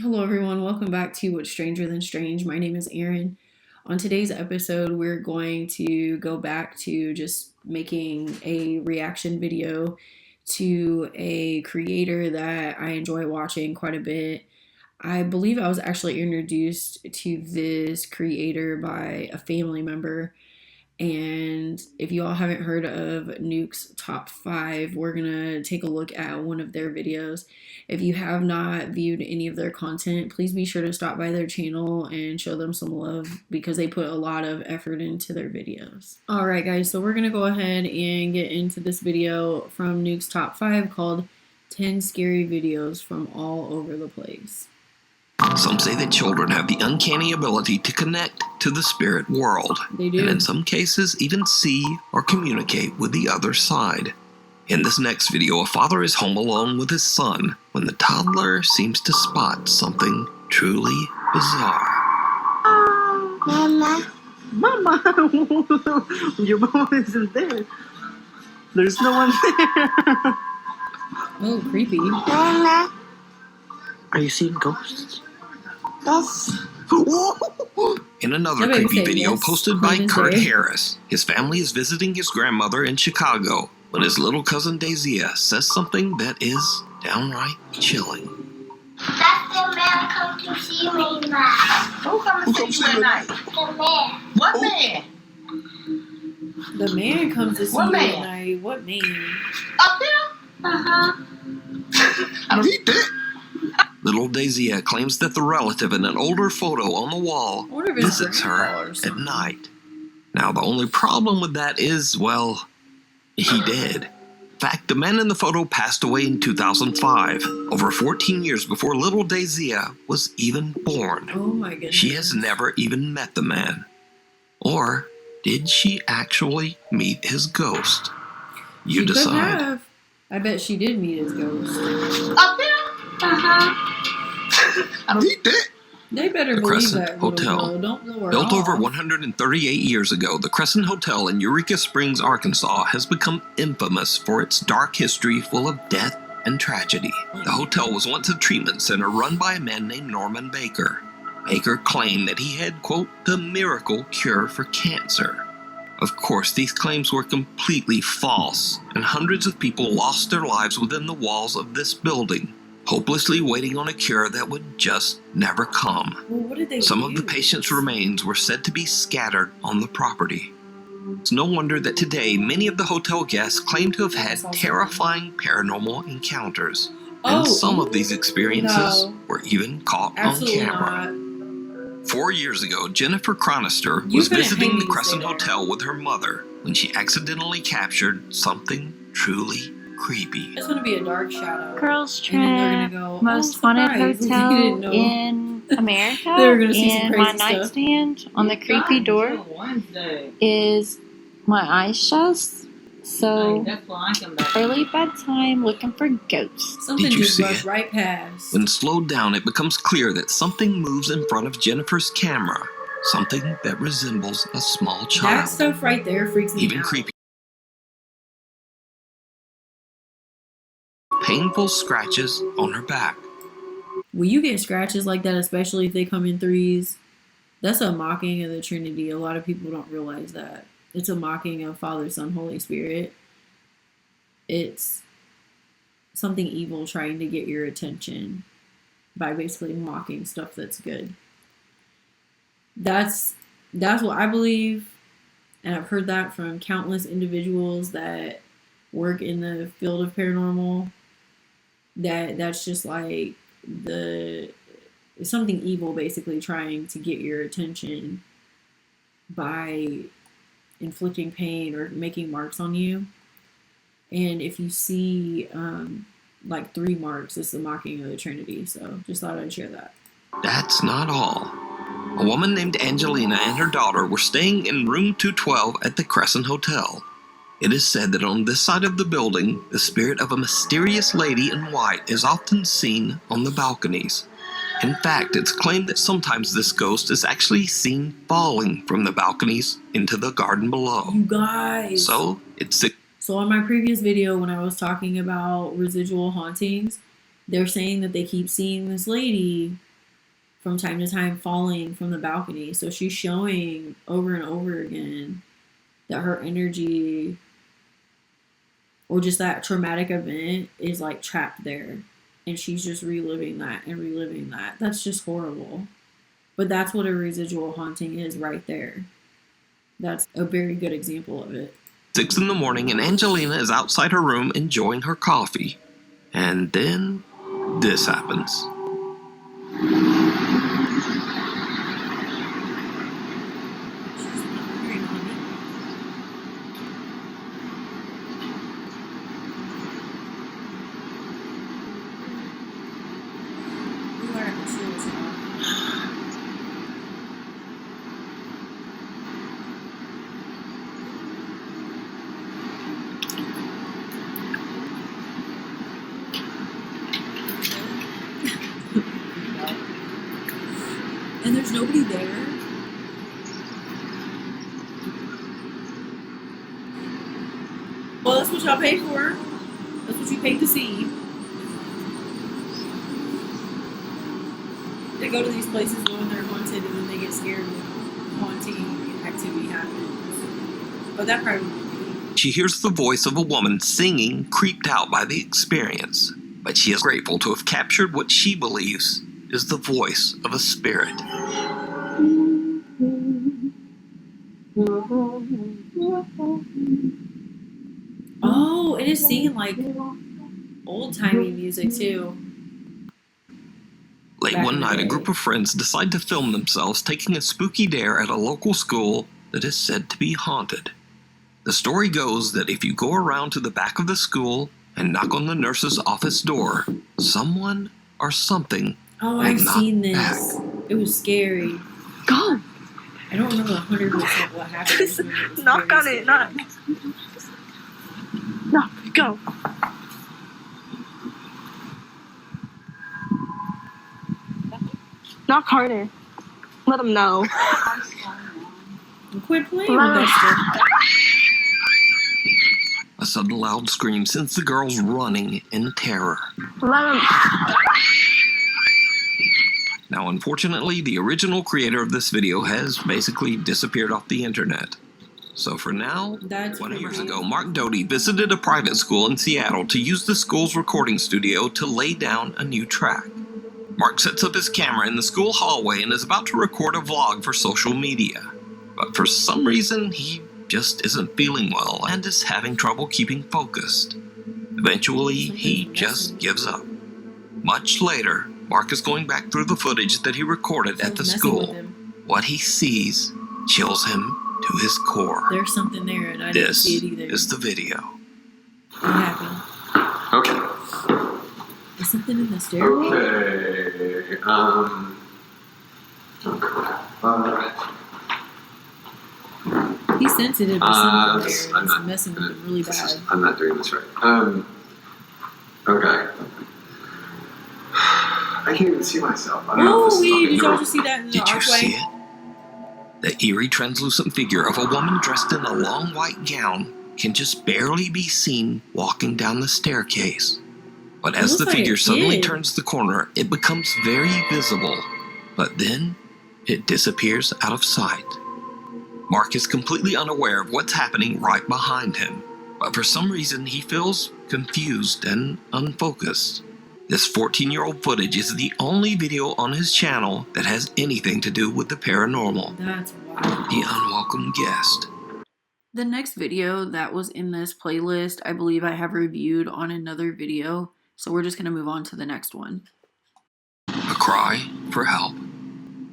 Hello everyone, welcome back to What's Stranger Than Strange. My name is Erin. On today's episode, we're going to go back to just making a reaction video to a creator that I enjoy watching quite a bit. I believe I was actually introduced to this creator by a family member. And if you all haven't heard of Nukes Top 5, we're going to take a look at one of their videos. If you have not viewed any of their content, please be sure to stop by their channel and show them some love because they put a lot of effort into their videos. Alright guys, so we're going to go ahead and get into this video from Nukes Top 5 called 10 Scary Videos from All Over the Place. Some say that children have the uncanny ability to connect to the spirit world. They do. And in some cases, even see or communicate with the other side. In this next video, a father is home alone with his son when the toddler seems to spot something truly bizarre. Mama. Your mom isn't there. There's no one there. Oh, creepy. Mama. Are you seeing ghosts? Yes. In another Somebody creepy say video yes, posted by Cleveland Kurt Day. Harris, his family is visiting his grandmother in Chicago when his little cousin Daisy says something that is downright chilling. That's the man come to see me now. Who come to see you at night? The man. What man? The man comes to see What you man? at night. What man? Up there? Uh-huh. I don't eat that. Little Daisy claims that the relative in an older photo on the wall I wonder if it's visits grandpa her or at something. night. Now, the only problem with that is, well, he did. In fact, the man in the photo passed away in 2005, over 14 years before little Daisy was even born. Oh my goodness. She has never even met the man. Or did she actually meet his ghost? You She could decide. have. I bet she did meet his ghost. Up there? Uh-huh. I don't eat that. They better The believe Crescent that little Hotel. girl. Don't blow her Built over off. 138 years ago, the Crescent Hotel in Eureka Springs, Arkansas has become infamous for its dark history full of death and tragedy. The hotel was once a treatment center run by a man named Norman Baker. Baker claimed that he had, quote, the miracle cure for cancer. Of course, these claims were completely false, and hundreds of people lost their lives within the walls of this building, hopelessly waiting on a cure that would just never come. Well, what did they Some do? of the patients' remains were said to be scattered on the property. It's no wonder that today many of the hotel guests claim to have had terrifying paranormal encounters. And some of these experiences no. were even caught Absolutely on camera. not. 4 years ago, Jennifer Cronister You was couldn't visiting pay me the to Crescent say that. Hotel with her mother when she accidentally captured something truly creepy. It's going to be a dark shadow. Girls And then they're Trip, going to go, most oh, haunted surprise. You didn't hotel know. in America, They were gonna see some and crazy my stuff. nightstand on the creepy door is my eyes shut. So early bedtime, looking for ghosts. Something Did you just see rushed it? right past. When slowed down, it becomes clear that something moves in front of Jennifer's camera, something that resembles a small That child. stuff right there freaks me Even out. creepy. Painful scratches on her back. When you get scratches like that, especially if they come in threes, that's a mocking of the Trinity. A lot of people don't realize that. It's a mocking of Father, Son, Holy Spirit. It's something evil trying to get your attention by basically mocking stuff that's good. That's what I believe. And I've heard that from countless individuals that work in the field of paranormal. That's just like something evil basically trying to get your attention by inflicting pain or making marks on you. And if you see like 3 marks, it's the mocking of the Trinity. So just thought I'd share that. That's not all. A woman named Angelina and her daughter were staying in room 212 at the Crescent Hotel. It is said that on this side of the building, the spirit of a mysterious lady in white is often seen on the balconies. In fact, it's claimed that sometimes this ghost is actually seen falling from the balconies into the garden below. You guys! So on my previous video when I was talking about residual hauntings, they're saying that they keep seeing this lady from time to time falling from the balcony. So she's showing over and over again that her energy or just that traumatic event is like trapped there. And she's just reliving that and reliving that. That's just horrible. But that's what a residual haunting is right there. That's a very good example of it. 6 in the morning and Angelina is outside her room enjoying her coffee. And then this happens. And there's nobody there. Well, that's what y'all paid for. That's what you paid to see. They go to these places knowing they're haunted, and then they get scared when haunting activity happens. But that probably would be. She hears the voice of a woman singing, creeped out by the experience. But she is grateful to have captured what she believes is the voice of a spirit. Oh, it is singing like old-timey music too. Late one night, a group of friends decide to film themselves taking a spooky dare at a local school that is said to be haunted. The story goes that if you go around to the back of the school and knock on the nurse's office door, someone or something Oh, I've seen this. back. It was scary. Go! I don't remember 100% what happened. Just knock on it, knock. Knock, go. Knock harder. Let them know. Quit playing with that stuff. A sudden loud scream sends the girls running in terror. Let them. Now, unfortunately, the original creator of this video has basically disappeared off the internet. So for now, That's 20 years creepy. ago, Mark Doty visited a private school in Seattle to use the school's recording studio to lay down a new track. Mark sets up his camera in the school hallway and is about to record a vlog for social media. But for some reason, he just isn't feeling well and is having trouble keeping focused. Eventually, he just gives up. Much later, Mark is going back through the footage that he recorded at the Messing with school. him. What he sees chills him to his core. There's something there, and I didn't This see it either. is the video. What happened? Okay. Is something in the stairwell? Okay. He's sensitive to something there. I'm It's not- messing with him really bad. I'm not doing this right. Okay. I can't even see myself. I don't know if this Oh, is did y'all okay. just see that in the Did you see archway? it? The eerie translucent figure of a woman dressed in a long white gown can just barely be seen walking down the staircase. But It as looks the like a figure suddenly kid. turns the corner, it becomes very visible. But then, it disappears out of sight. Mark is completely unaware of what's happening right behind him. But for some reason, he feels confused and unfocused. This 14-year-old footage is the only video on his channel that has anything to do with the paranormal. That's wild. The unwelcome guest. The next video that was in this playlist, I believe I have reviewed on another video, so we're just going to move on to the next one. A cry for help.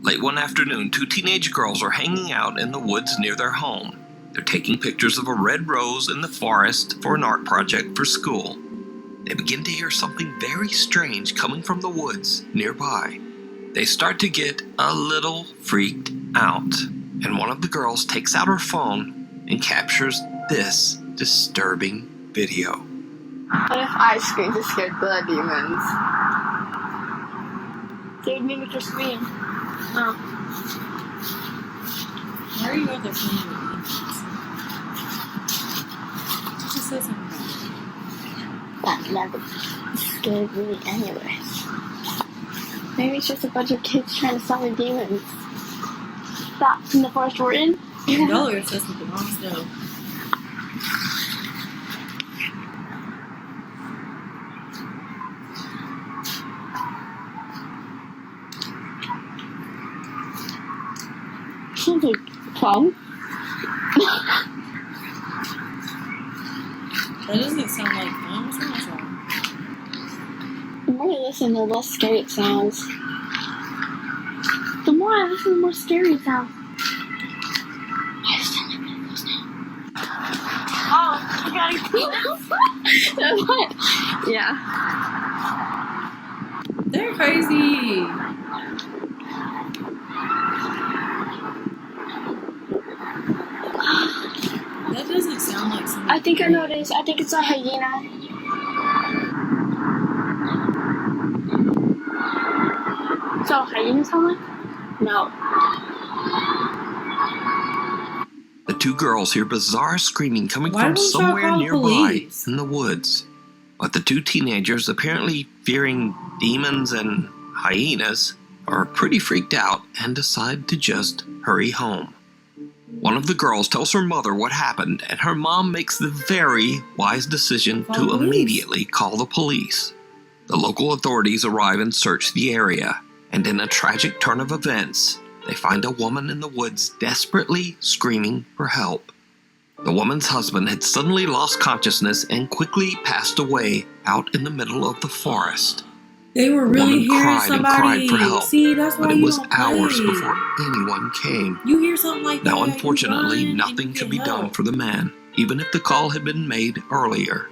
Late one afternoon, two teenage girls are hanging out in the woods near their home. They're taking pictures of a red rose in the forest for an art project for school. They begin to hear something very strange coming from the woods nearby. They start to get a little freaked out, and one of the girls takes out her phone and captures this disturbing video. What if I screamed to scare the demons? They would mimic your scream. Oh. Why are you out there playing with demons? You just said something about That never scared me anyway. Maybe it's just a bunch of kids trying to summon demons. That's in the forest we're in? it. Y'all are obsessed with the wrong stuff. Sounds like fun. That doesn't sound like fun. What's wrong? The more I listen, the less scary it sounds. The more I listen, the more scary it sounds. I sound like one of those now. Oh, I gotta what? Yeah. They're crazy. That doesn't sound like something. I think I know what it is. I think it's a hyena. So a hyena sound like? No. The two girls hear bizarre screaming coming Why from won't y'all somewhere call nearby police? in the woods. But the two teenagers, apparently fearing demons and hyenas, are pretty freaked out and decide to just hurry home. One of the girls tells her mother what happened, and her mom makes the very wise decision Call to police. immediately call the police. The local authorities arrive and search the area, and in a tragic turn of events, they find a woman in the woods desperately screaming for help. The woman's husband had suddenly lost consciousness and quickly passed away out in the middle of the forest. They were The really woman hearing cried somebody. and cried for help, See, that's why but it you was don't hours play. before anyone came. You hear something like that. Now, you unfortunately, run and nothing you could get be done help. for the man, even if the call had been made earlier.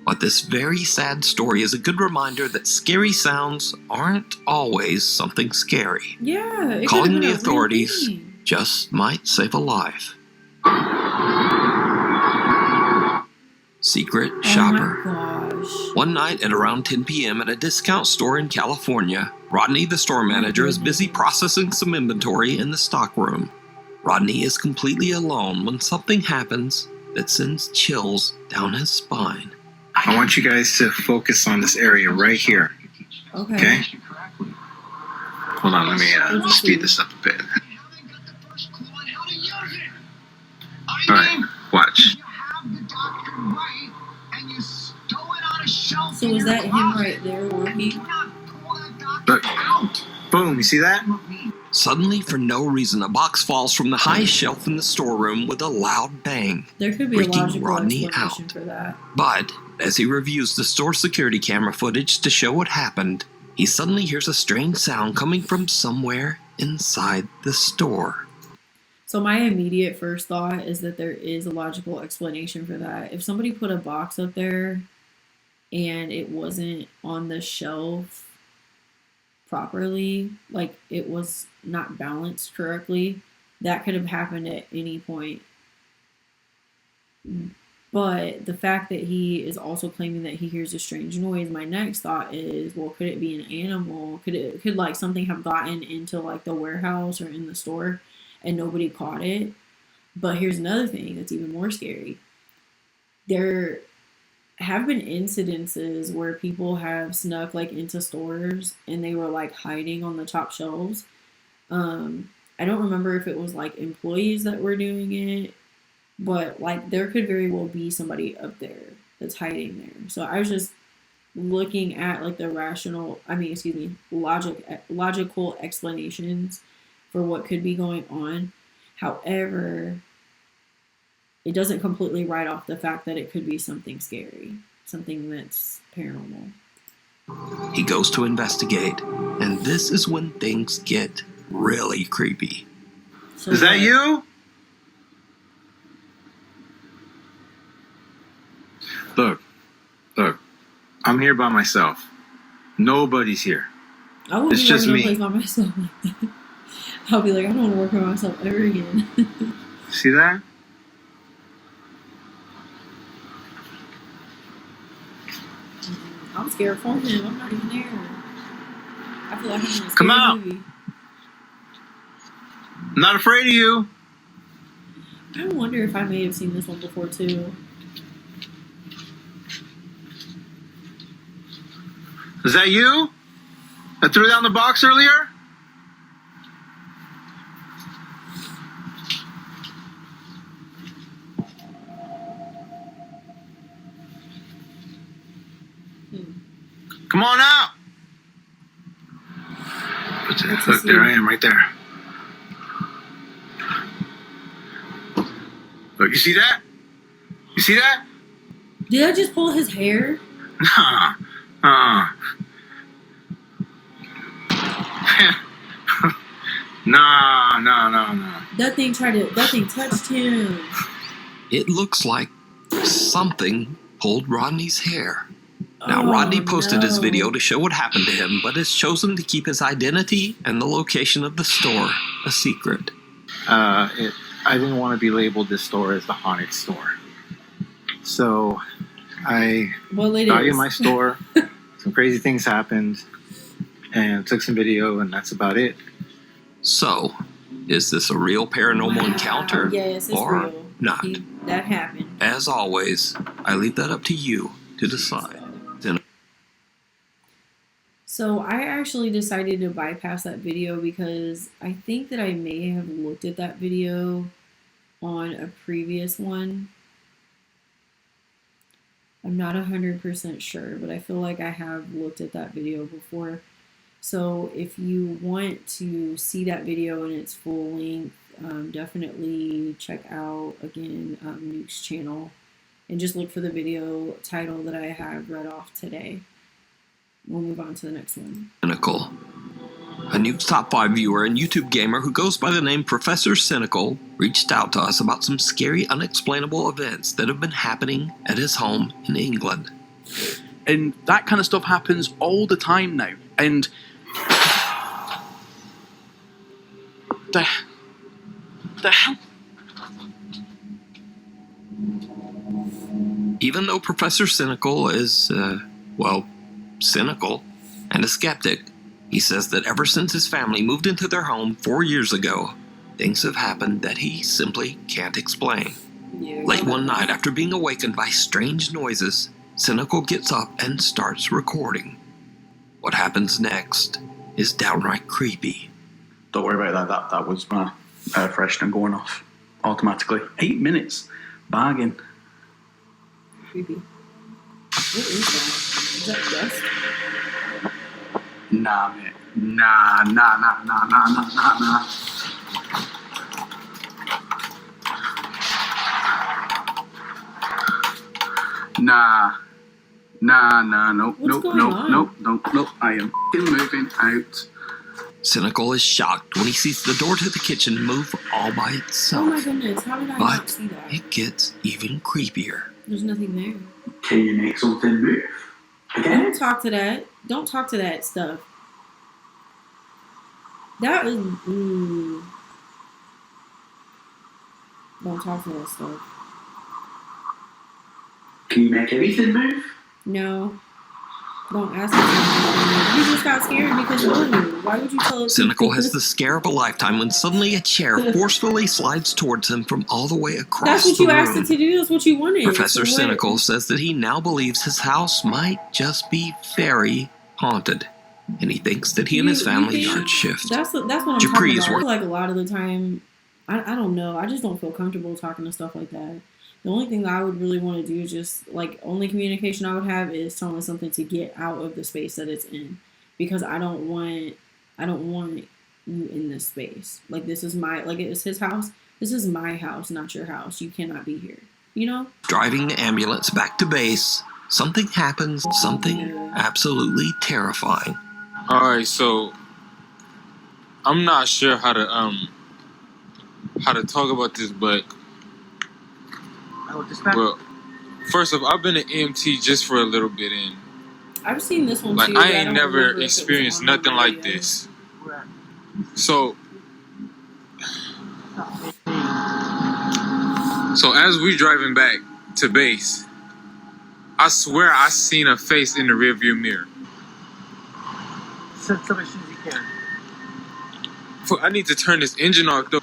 But this very sad story is a good reminder that scary sounds aren't always something scary. Yeah, it Calling could've been the a real authorities thing. just might save a life. Secret Shopper. Oh my gosh. One night at around 10 p.m. at a discount store in California, Rodney, the store manager, is busy processing some inventory in the stockroom. Rodney is completely alone when something happens that sends chills down his spine. I want you guys to focus on this area right here. Okay. Okay? Hold on, let me speed this up a bit. Alright, watch. So is that him right there working? Look. Boom, you see that? Suddenly, for no reason, a box falls from the high shelf in the storeroom with a loud bang, There could be a freaking logical Rodney explanation out. for that. But as he reviews the store security camera footage to show what happened, he suddenly hears a strange sound coming from somewhere inside the store. So my immediate first thought is that there is a logical explanation for that. If somebody put a box up there and it wasn't on the shelf properly, like it was not balanced correctly, that could have happened at any point. But the fact that he is also claiming that he hears a strange noise, my next thought is, well, could it be an animal? Could like something have gotten into like the warehouse or in the store and nobody caught it? But here's another thing that's even more scary. There have been incidences where people have snuck like into stores and they were like hiding on the top shelves. I don't remember if it was like employees that were doing it, but like there could very well be somebody up there that's hiding there. So I was just looking at like the logical explanations for what could be going on. However, it doesn't completely write off the fact that it could be something scary, something that's paranormal. He goes to investigate, and this is when things get really creepy. So Is that you? Look, I'm here by myself. Nobody's here. I won't It's be just working me. in a place by myself like that. I'll be like, I don't want to work by myself ever again. See that? I'm scared for him. I'm not even there. I feel like I'm in a scary Come out. movie. I'm not afraid of you. I wonder if I may have seen this one before too. Is that you? I threw down the box earlier? Come on out! Look, there I am, right there. Look, you see that? You see that? Did I just pull his hair? Nah. Nah. That thing touched him. It looks like something pulled Rodney's hair. Now, Oh, Rodney posted his no. video to show what happened to him, but has chosen to keep his identity and the location of the store a secret. I didn't want to be labeled this store as the haunted store. So I Well, it got is. in my store, some crazy things happened, and took some video, and that's about it. So, is this a real paranormal encounter Yes, it's or real. not? That happened. As always, I leave that up to you to decide. So I actually decided to bypass that video because I think that I may have looked at that video on a previous one. I'm not 100% sure, but I feel like I have looked at that video before. So if you want to see that video in its full length, definitely check out, again, Nukes' channel. And just look for the video title that I have read off today. We'll move on to the next one. Cynical. A Nukes Top 5 viewer and YouTube gamer who goes by the name Professor Cynical reached out to us about some scary, unexplainable events that have been happening at his home in England. And that kind of stuff happens all the time now. And the hell? Even though Professor Cynical is, cynical and a skeptic, he says that ever since his family moved into their home 4 years ago, things have happened that he simply can't explain. Yeah. Late one night, after being awakened by strange noises, Cynical gets up and starts recording. What happens next is downright creepy. Don't worry about that. That was my air freshener going off automatically. 8 minutes. Bargain. Creepy. What is that? Is that dust? Nah, mate. Nah. Nope. I am moving out. Cynical is shocked when he sees the door to the kitchen move all by itself. Oh my goodness, how did I not But see that? it gets even creepier. There's nothing there. Can you make something move? Again? Don't talk to that. Don't talk to that stuff. That is... Don't talk to that stuff. Can you make everything move? No. Don't ask me. You just got scared because you knew. Why would you tell us? Cynical has the scare of a lifetime when suddenly a chair forcefully slides towards him from all the way across That's what the you room. asked it to do. That's what you wanted. Professor So what? Cynical says that he now believes his house might just be very haunted, and he thinks that he and his family think- should shift. That's what I'm Dupree talking is about. I work- feel like a lot of the time, I don't know. I just don't feel comfortable talking to stuff like that. The only thing that I would really want to do is just, like, only communication I would have is telling something to get out of the space that it's in. Because I don't want you in this space. Like, this is it's his house. This is my house, not your house. You cannot be here. You know? Driving the ambulance back to base, something happens, something absolutely terrifying. Alright, so I'm not sure how to talk about this, but well, first off, I've been an EMT just for a little bit, and I've seen this one like too. I but ain't don't never remember if it was experienced on the nothing like radio. this. So as we driving back to base, I swear I seen a face in the rearview mirror. Send some as soon as you can. I need to turn this engine off though.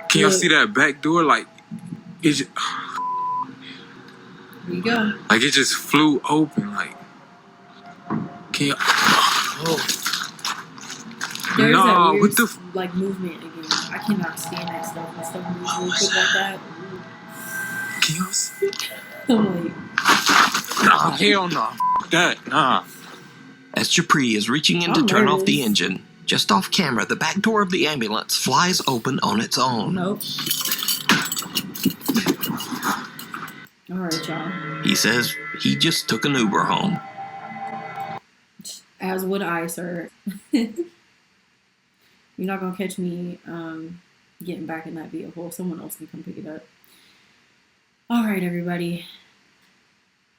Can y'all see that back door? Like it just, Here you go. like it just flew open. Like can y'all? There's Nah, that weird, what the like movement again. I cannot stand that stuff. When stuff moves really quick like that. Can y'all see? I'm like, Nah, hell no. That nah. As Dupree is reaching in to I'm turn off the nervous. engine, just off camera, the back door of the ambulance flies open on its own. nope. Alright, y'all. He says he just took an Uber home. As would I, sir. You're not gonna catch me getting back in that vehicle. Someone else can come pick it up. Alright, everybody.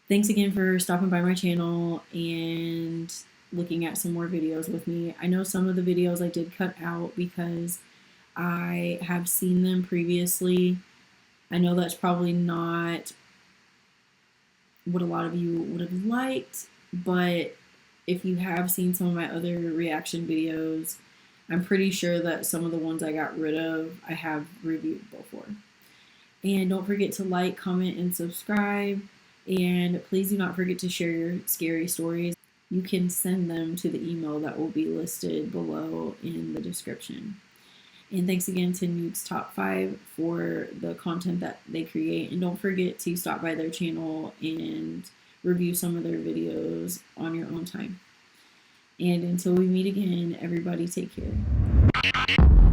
Thanks again for stopping by my channel and looking at some more videos with me. I know some of the videos I did cut out because I have seen them previously. I know that's probably not what a lot of you would have liked, but if you have seen some of my other reaction videos, I'm pretty sure that some of the ones I got rid of, I have reviewed before. And don't forget to like, comment, and subscribe. And please do not forget to share your scary stories. You can send them to the email that will be listed below in the description. And thanks again to Nukes Top 5 for the content that they create. And don't forget to stop by their channel and review some of their videos on your own time. And until we meet again, everybody take care.